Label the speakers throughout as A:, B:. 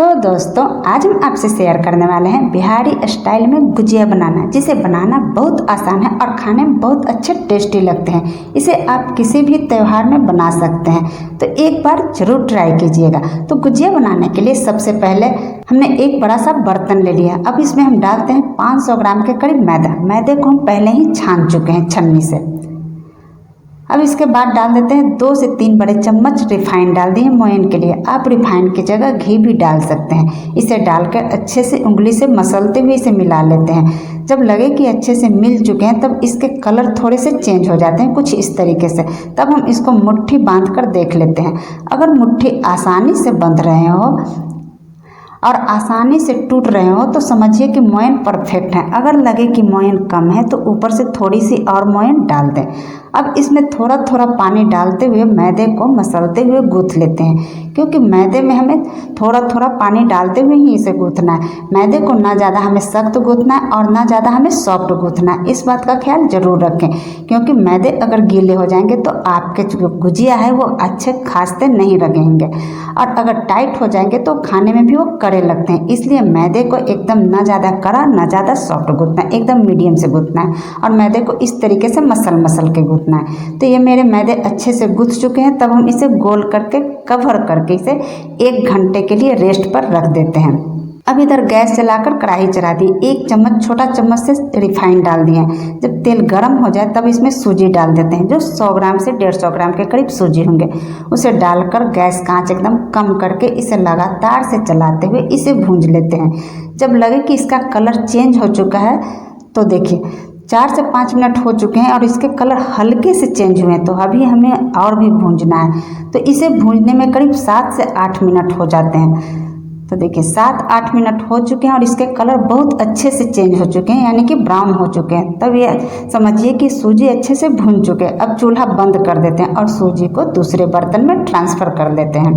A: तो दोस्तों आज हम आपसे शेयर करने वाले हैं बिहारी स्टाइल में गुजिया बनाना, जिसे बनाना बहुत आसान है और खाने में बहुत अच्छे टेस्टी लगते हैं। इसे आप किसी भी त्यौहार में बना सकते हैं, तो एक बार जरूर ट्राई कीजिएगा। तो गुजिया बनाने के लिए सबसे पहले हमने एक बड़ा सा बर्तन ले लिया। अब इसमें हम डालते हैं 500 ग्राम के करीब मैदे को हम पहले ही छान चुके हैं छन्नी से। अब इसके बाद डाल देते हैं 2 से 3 बड़े चम्मच रिफाइंड डाल दिए मोयन के लिए। आप रिफाइंड की जगह घी भी डाल सकते हैं। इसे डालकर अच्छे से उंगली से मसलते हुए इसे मिला लेते हैं। जब लगे कि अच्छे से मिल चुके हैं तब इसके कलर थोड़े से चेंज हो जाते हैं कुछ इस तरीके से। तब हम इसको मुट्ठी बांध कर देख लेते हैं। अगर मुट्ठी आसानी से बंध रहे हो और आसानी से टूट रहे हो तो समझिए कि मोयन परफेक्ट है। अगर लगे कि मोयन कम है तो ऊपर से थोड़ी सी और मोयन डाल दें। अब इसमें थोड़ा थोड़ा पानी डालते हुए मैदे को मसलते हुए गूँथ लेते हैं, क्योंकि मैदे में हमें थोड़ा थोड़ा पानी डालते हुए ही इसे गूँथना है। मैदे को ना ज़्यादा हमें सख्त गूँथना है और ना ज़्यादा हमें सॉफ्ट गूँथना है। इस बात का ख्याल जरूर रखें, क्योंकि मैदे अगर गीले हो जाएंगे तो आपके जो गुजिया है वो अच्छे खास्ते नहीं लगेंगे, और अगर टाइट हो जाएंगे तो खाने में भी वो कड़े लगते हैं। इसलिए मैदे को एकदम ना ज़्यादा कड़ा ना ज़्यादा सॉफ्ट गूँथना है, एकदम मीडियम से गूँथना है और मैदे को इस तरीके से मसल के गूँथना है। तो ये मेरे मैदे अच्छे से गूँथ चुके हैं। तब हम इसे गोल करके कवर करके इसे 1 घंटे के लिए रेस्ट पर रख देते हैं। अब इधर गैस जलाकर कढ़ाई चढ़ा दी। 1 चम्मच छोटा चम्मच से रिफाइंड डाल दिए। जब तेल गर्म हो जाए तब इसमें सूजी डाल देते हैं। जो 100 ग्राम से 150 ग्राम के करीब सूजी होंगे, उसे डालकर गैस का आंच एकदम कम करके इसे लगातार से चलाते हुए इसे भूंज लेते हैं। जब लगे कि इसका कलर चेंज हो चुका है तो देखिए 4 से 5 मिनट हो चुके हैं और इसके कलर हल्के से चेंज हुए हैं, तो अभी हमें और भी भूंजना है। तो इसे भूंजने में करीब 7 से 8 मिनट हो जाते हैं। तो देखिए 7-8 मिनट हो चुके हैं और इसके कलर बहुत अच्छे से चेंज हो चुके हैं, यानी कि ब्राउन हो चुके हैं। तब ये समझिए कि सूजी अच्छे से भून चुके हैं। अब चूल्हा बंद कर देते हैं और सूजी को दूसरे बर्तन में ट्रांसफ़र कर लेते हैं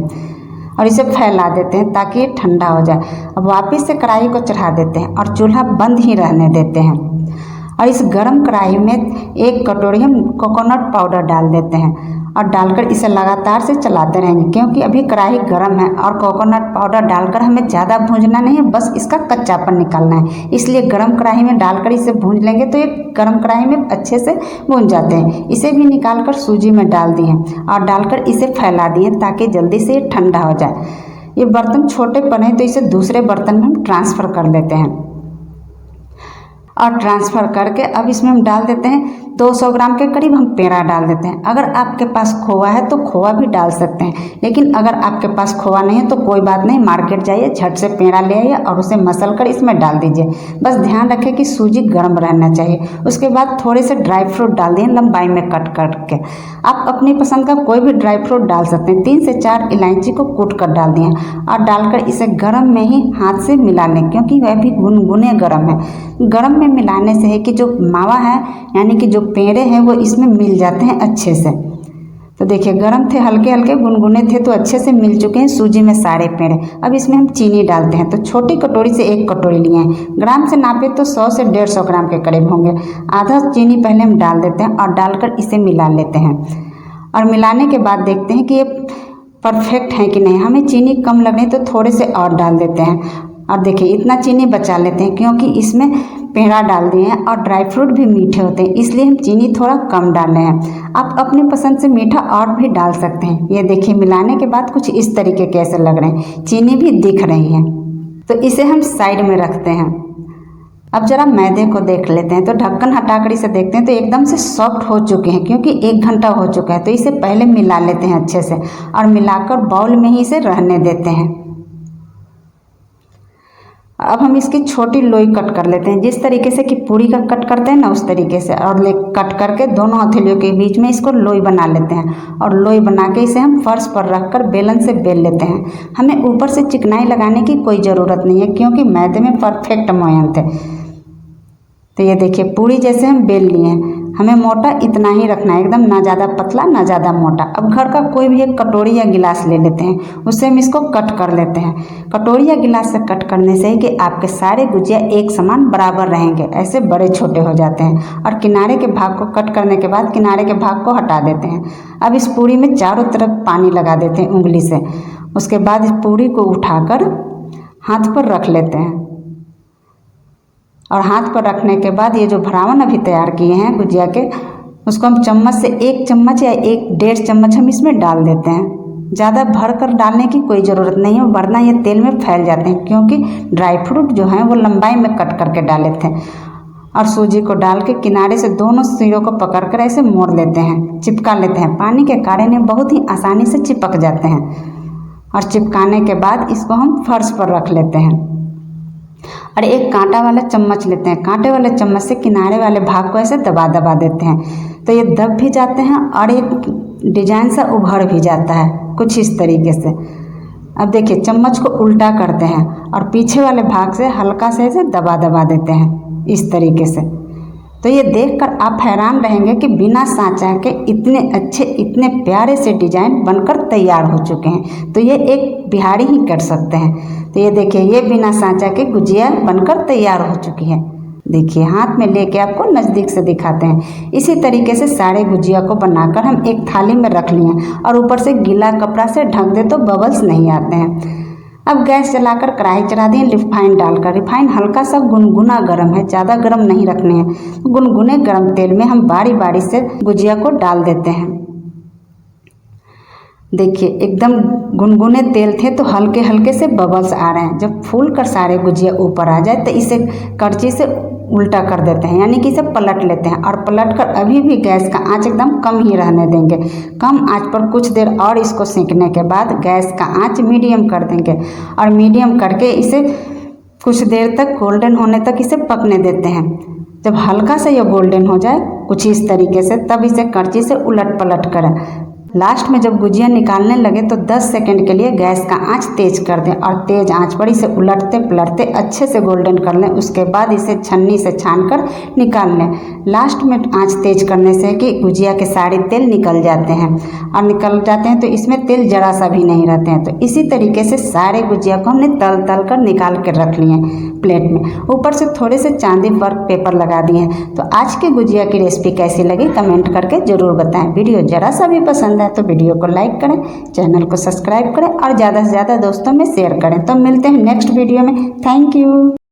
A: और इसे फैला देते हैं ताकि ये ठंडा हो जाए। अब वापस से कढ़ाई को चढ़ा देते हैं और चूल्हा बंद ही रहने देते हैं। और इस गरम कढ़ाई में 1 कटोरी हम कोकोनट पाउडर डाल देते हैं और डालकर इसे लगातार से चलाते रहेंगे, क्योंकि अभी कढ़ाई गर्म है और कोकोनट पाउडर डालकर हमें ज़्यादा भूंजना नहीं है, बस इसका कच्चापन निकालना है। इसलिए गरम कढ़ाई में डालकर इसे भूंज लेंगे तो ये गरम कढ़ाई में अच्छे से भून जाते हैं। इसे भी निकालकर सूजी में डाल दिए और डालकर इसे फैला दिए ताकि जल्दी से ये ठंडा हो जाए। ये बर्तन छोटे पड़े तो इसे दूसरे बर्तन में हम ट्रांसफ़र कर लेते हैं और ट्रांसफ़र करके अब इसमें हम डाल देते हैं 200 ग्राम के करीब हम पेड़ा डाल देते हैं। अगर आपके पास खोआ है तो खोआ भी डाल सकते हैं, लेकिन अगर आपके पास खोआ नहीं है तो कोई बात नहीं, मार्केट जाइए, झट से पेड़ा ले आइए और उसे मसल कर इसमें डाल दीजिए। बस ध्यान रखें कि सूजी गर्म रहना चाहिए। उसके बाद थोड़े से ड्राई फ्रूट डाल दिए लंबाई में कट करके। आप अपनी पसंद का कोई भी ड्राई फ्रूट डाल सकते हैं। 3 से 4 इलायची को कूट कर डाल दिए और डालकर इसे गर्म में ही हाथ से मिला लें, क्योंकि वह भी गुनगुने गर्म है। गर्म में मिलाने से है कि जो मावा है यानी कि जो पेड़े हैं वो इसमें मिल जाते हैं अच्छे से। तो देखिए गर्म थे, हल्के हल्के गुनगुने थे, तो अच्छे से मिल चुके हैं सूजी में सारे पेड़े। अब इसमें हम चीनी डालते हैं। तो छोटी कटोरी से 1 कटोरी लिए हैं। ग्राम से नापे तो 100 से 150 ग्राम के करीब होंगे। आधा चीनी पहले हम डाल देते हैं और डालकर इसे मिला लेते हैं। और मिलाने के बाद देखते हैं कि ये परफेक्ट है कि नहीं। हमें चीनी कम लग रही तो थोड़े से और डाल देते हैं। और देखिए इतना चीनी बचा लेते हैं, क्योंकि इसमें पेड़ा डाल दिए हैं और ड्राई फ्रूट भी मीठे होते हैं, इसलिए हम चीनी थोड़ा कम डाले हैं। आप अपनी पसंद से मीठा और भी डाल सकते हैं। ये देखिए मिलाने के बाद कुछ इस तरीके कैसे लग रहे हैं, चीनी भी दिख रही है। तो इसे हम साइड में रखते हैं। अब जरा मैदे को देख लेते हैं। तो ढक्कन हटाकर इसे देखते हैं तो एकदम से सॉफ्ट हो चुके हैं, क्योंकि 1 घंटा हो चुका है। तो इसे पहले मिला लेते हैं अच्छे से और मिलाकर बाउल में ही इसे रहने देते हैं। अब हम इसकी छोटी लोई कट कर लेते हैं, जिस तरीके से कि पूरी का कट करते हैं ना उस तरीके से, और कट करके दोनों हथेलियों के बीच में इसको लोई बना लेते हैं। और लोई बना के इसे हम फर्श पर रखकर बेलन से बेल लेते हैं। हमें ऊपर से चिकनाई लगाने की कोई ज़रूरत नहीं है, क्योंकि मैदे में परफेक्ट मोयन थे। तो ये देखिए पूरी जैसे हम बेल लिए हैं। हमें मोटा इतना ही रखना है, एकदम ना ज़्यादा पतला ना ज़्यादा मोटा। अब घर का कोई भी एक कटोरी या गिलास ले लेते हैं, उससे हम इसको कट कर लेते हैं। कटोरी या गिलास से कट करने से ही कि आपके सारे गुजिया एक समान बराबर रहेंगे, ऐसे बड़े छोटे हो जाते हैं। और किनारे के भाग को कट करने के बाद किनारे के भाग को हटा देते हैं। अब इस पूरी में चारों तरफ पानी लगा देते हैं उंगली से। उसके बाद इस पूरी को उठाकर हाथ पर रख लेते हैं। और हाथ पर रखने के बाद ये जो भरावन अभी तैयार किए हैं गुजिया के, उसको हम चम्मच से 1 चम्मच या 1-1.5 चम्मच हम इसमें डाल देते हैं। ज़्यादा भर कर डालने की कोई ज़रूरत नहीं है, वरना ये तेल में फैल जाते हैं, क्योंकि ड्राई फ्रूट जो हैं वो लंबाई में कट करके डाले थे। और सूजी को डाल के किनारे से दोनों सिरों को पकड़कर ऐसे मोड़ लेते हैं, चिपका लेते हैं। पानी के कारण ये बहुत ही आसानी से चिपक जाते हैं। और चिपकाने के बाद इसको हम फर्श पर रख लेते हैं और एक कांटा वाला चम्मच लेते हैं। कांटे वाले चम्मच से किनारे वाले भाग को ऐसे दबा दबा देते हैं, तो ये दब भी जाते हैं और एक डिजाइन सा उभर भी जाता है कुछ इस तरीके से। अब देखिए चम्मच को उल्टा करते हैं और पीछे वाले भाग से हल्का से ऐसे दबा दबा देते हैं इस तरीके से। तो ये देखकर आप हैरान रहेंगे कि बिना सांचा के इतने अच्छे, इतने प्यारे से डिजाइन बनकर तैयार हो चुके हैं। तो ये एक बिहारी ही कर सकते हैं। तो ये देखिए ये बिना सांचा के गुजिया बनकर तैयार हो चुकी है। देखिए हाथ में लेके आपको नज़दीक से दिखाते हैं। इसी तरीके से सारे गुजिया को बनाकर हम एक थाली में रख लिए और ऊपर से गीला कपड़ा से ढक दे तो बबल्स नहीं आते हैं। अब गैस जलाकर कढ़ाई चढ़ा दिए, रिफाइन डालकर। रिफाइन हल्का सा गुनगुना गर्म है, ज़्यादा गर्म नहीं रखने हैं। गुनगुने गर्म तेल में हम बारी बारी से गुजिया को डाल देते हैं। देखिए एकदम गुनगुने तेल थे तो हल्के हल्के से बबल्स आ रहे हैं। जब फूल कर सारे गुजिया ऊपर आ जाए तो इसे करछी से उल्टा कर देते हैं, यानी कि इसे पलट लेते हैं। और पलट कर अभी भी गैस का आंच एकदम कम ही रहने देंगे। कम आंच पर कुछ देर और इसको सेंकने के बाद गैस का आंच मीडियम कर देंगे और मीडियम करके इसे कुछ देर तक गोल्डन होने तक इसे पकने देते हैं। जब हल्का सा यह गोल्डन हो जाए कुछ इस तरीके से, तब इसे करछी से उलट पलट करें। लास्ट में जब गुजिया निकालने लगे तो 10 सेकंड के लिए गैस का आंच तेज कर दें और तेज आंच पर इसे उलटते पलटते अच्छे से गोल्डन कर लें। उसके बाद इसे छन्नी से छानकर निकाल लें। लास्ट में आंच तेज करने से कि गुजिया के सारे तेल निकल जाते हैं, और निकल जाते हैं तो इसमें तेल जरा सा भी नहीं रहते हैं। तो इसी तरीके से सारे गुजिया को हमने तल कर निकाल कर रख लिए प्लेट में। ऊपर से थोड़े से चांदी वर्क पेपर लगा दिए हैं। तो आज की गुजिया की रेसिपी कैसी लगी कमेंट करके ज़रूर बताएं। वीडियो जरा सा भी पसंद है तो वीडियो को लाइक करें, चैनल को सब्सक्राइब करें और ज़्यादा से ज़्यादा दोस्तों में शेयर करें। तो मिलते हैं नेक्स्ट वीडियो में। Thank you.